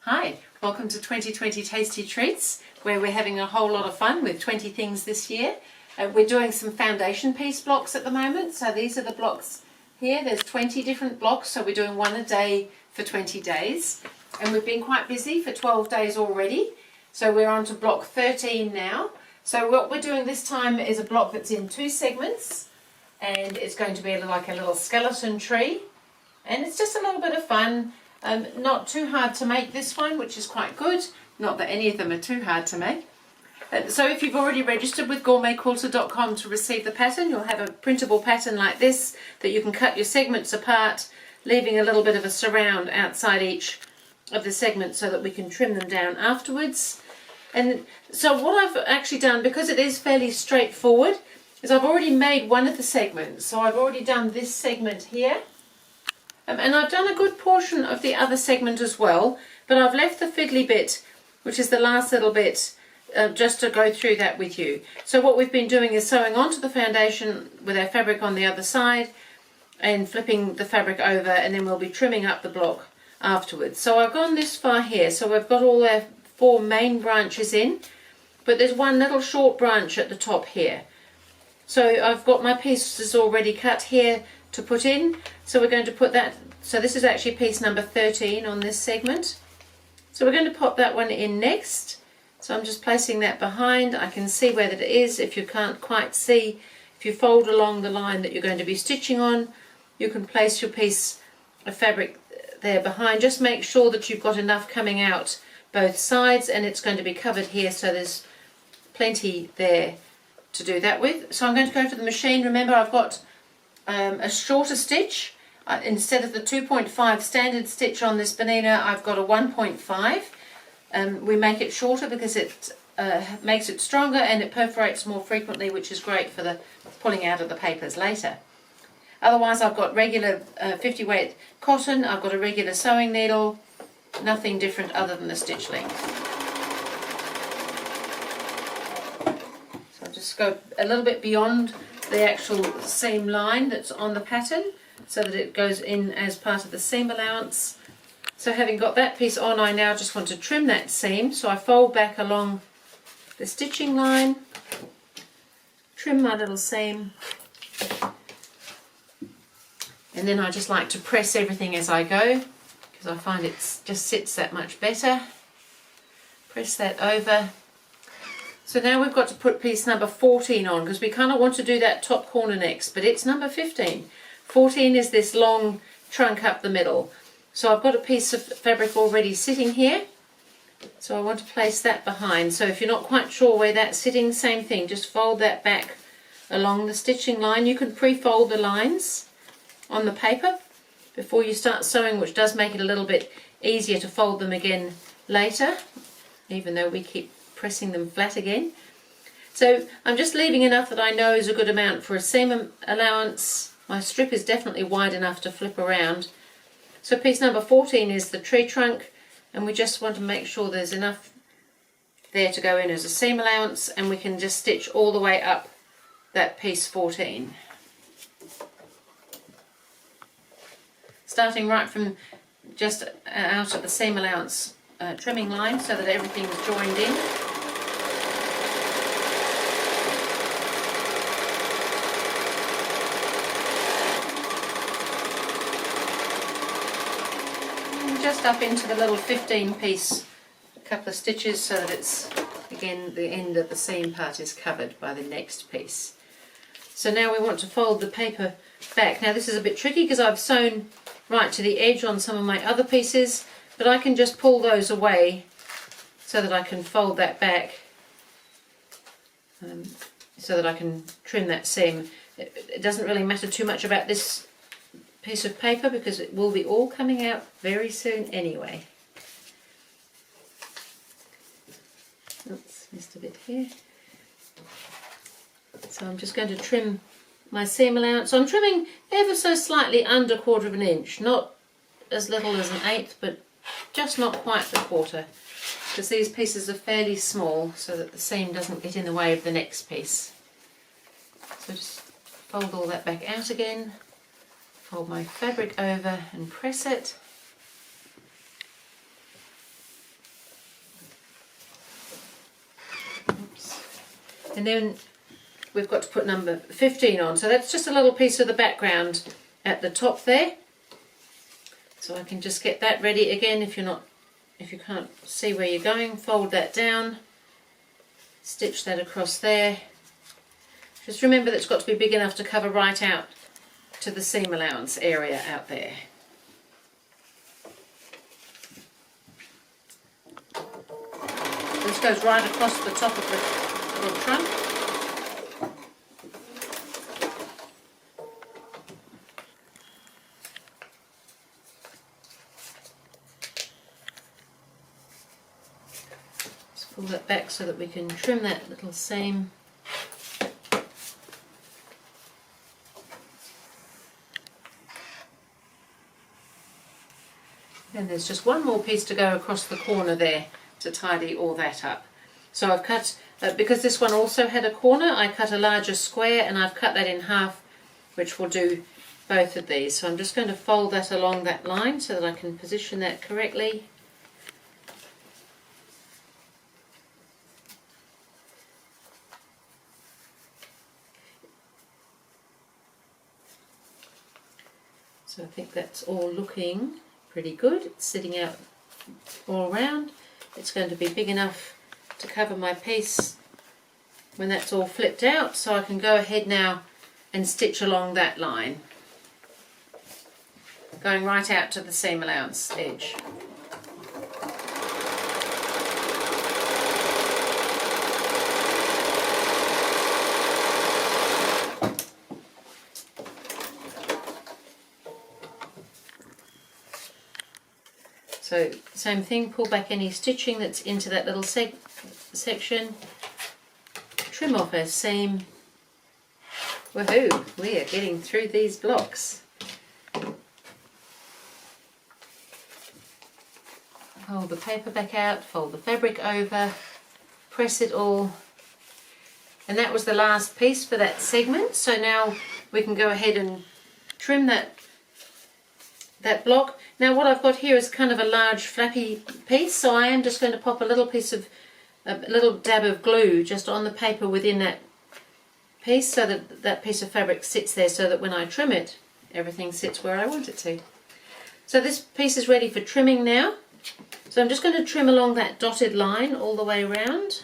Hi, welcome to 2020 Tasty Treats, where we're having a whole lot of fun with 20 things this year. We're doing some foundation piece blocks at the moment, so these are the blocks here. There's 20 different blocks, so we're doing one a day for 20 days. And we've been quite busy for 12 days already, so we're on to block 13 now. So what we're doing this time is a block that's in two segments, and it's going to be like a little skeleton tree, and it's just a little bit of fun. Not too hard to make this one, which is quite good. Not that any of them are too hard to make. So if you've already registered with GourmetQuilter.com to receive the pattern, you'll have a printable pattern like this that you can cut your segments apart, leaving a little bit of a surround outside each of the segments so that we can trim them down afterwards. And so what I've actually done, because it is fairly straightforward, is I've already made one of the segments. So I've already done this segment here. And I've done a good portion of the other segment as well, but I've left the fiddly bit, which is the last little bit, just to go through that with you. So what we've been doing is sewing onto the foundation with our fabric on the other side and flipping the fabric over, and then we'll be trimming up the block afterwards. So I've gone this far here, so we've got all our four main branches in, but there's one little short branch at the top here. So I've got my pieces already cut here to put in, so we're going to put that, so this is actually piece number 13 on this segment, so we're going to pop that one in next. So I'm just placing that behind. I can see where that is. If you can't quite see, if you fold along the line that you're going to be stitching on, you can place your piece of fabric there behind. Just make sure that you've got enough coming out both sides, and it's going to be covered here, so there's plenty there to do that with. So I'm going to go to the machine. Remember, I've got a shorter stitch. Instead of the 2.5 standard stitch on this banana, I've got a 1.5. We make it shorter because it makes it stronger and it perforates more frequently, which is great for the pulling out of the papers later. Otherwise, I've got regular 50 weight cotton. I've got a regular sewing needle. Nothing different other than the stitch length. So I'll just go a little bit beyond the actual seam line that's on the pattern so that it goes in as part of the seam allowance. So having got that piece on, I now just want to trim that seam, so I fold back along the stitching line, trim my little seam, and then I just like to press everything as I go because I find it just sits that much better. Press that over. So now we've got to put piece number 14 on, because we kind of want to do that top corner next, but it's number 15. 14 is this long trunk up the middle. So I've got a piece of fabric already sitting here, so I want to place that behind. So if you're not quite sure where that's sitting, same thing, just fold that back along the stitching line. You can pre-fold the lines on the paper before you start sewing, which does make it a little bit easier to fold them again later, even though we keep pressing them flat again. So I'm just leaving enough that I know is a good amount for a seam allowance. My strip is definitely wide enough to flip around. So piece number 14 is the tree trunk, and we just want to make sure there's enough there to go in as a seam allowance, and we can just stitch all the way up that piece 14. Starting right from just out of the seam allowance trimming line so that everything is joined in. And just up into the little 15 piece couple of stitches so that it's, again, the end of the seam part is covered by the next piece. So now we want to fold the paper back. Now this is a bit tricky because I've sewn right to the edge on some of my other pieces, but I can just pull those away so that I can fold that back, so that I can trim that seam. It doesn't really matter too much about this piece of paper because it will be all coming out very soon anyway. Oops, missed a bit here. So I'm just going to trim my seam allowance. So I'm trimming ever so slightly under 1/4 of an inch, not as little as 1/8, but just not quite the 1/4, because these pieces are fairly small so that the seam doesn't get in the way of the next piece. So just fold all that back out again, fold my fabric over and press it, And then we've got to put number 15 on. So that's just a little piece of the background at the top there. So I can just get that ready again. If you can't see where you're going, fold that down, stitch that across there. Just remember that it's got to be big enough to cover right out to the seam allowance area out there. This goes right across the top of the little trunk. Just pull that back so that we can trim that little seam. And there's just one more piece to go across the corner there to tidy all that up. So I've cut, because this one also had a corner, I cut a larger square and I've cut that in half, which will do both of these. So I'm just going to fold that along that line so that I can position that correctly. So I think that's all looking pretty good. It's sitting out all around. It's going to be big enough to cover my piece when that's all flipped out, so I can go ahead now and stitch along that line, going right out to the seam allowance edge. So same thing, pull back any stitching that's into that little section, trim off our seam. Woohoo, we are getting through these blocks. Hold the paper back out, fold the fabric over, press it all. And that was the last piece for that segment. So now we can go ahead and trim that block. Now what I've got here is kind of a large flappy piece, so I am just going to pop a little dab of glue just on the paper within that piece so that that piece of fabric sits there, so that when I trim it, everything sits where I want it to. So this piece is ready for trimming now. So I'm just going to trim along that dotted line all the way around.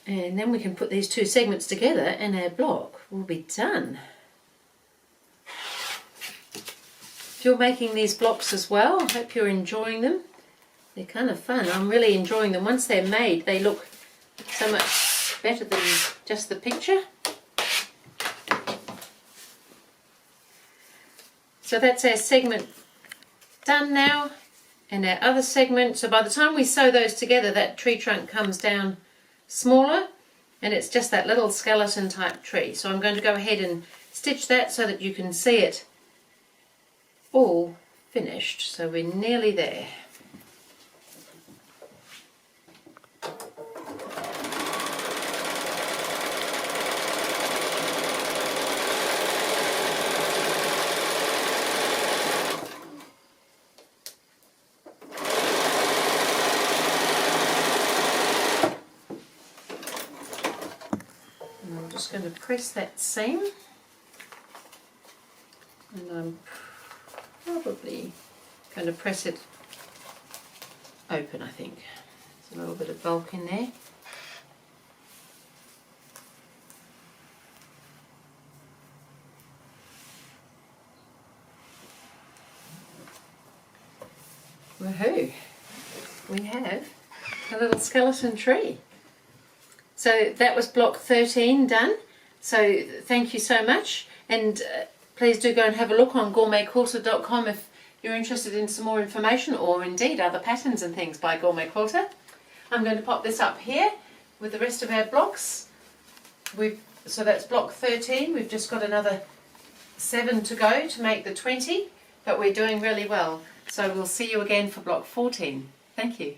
And then we can put these two segments together and our block will be done. If you're making these blocks as well, I hope you're enjoying them. They're kind of fun. I'm really enjoying them. Once they're made, they look so much better than just the picture. So that's our segment done now, and our other segment. So by the time we sew those together, that tree trunk comes down smaller, and it's just that little skeleton type tree. So I'm going to go ahead and stitch that so that you can see it all finished. So we're nearly there. Going to press that seam, and I'm probably going to press it open. I think there's a little bit of bulk in there. Woohoo! We have a little skeleton tree. So that was block 13 done. So thank you so much, and please do go and have a look on GourmetQuilter.com if you're interested in some more information, or indeed other patterns and things by GourmetQuilter. I'm going to pop this up here with the rest of our blocks. So that's block 13. We've just got another 7 to go to make the 20, but we're doing really well. So we'll see you again for block 14. Thank you.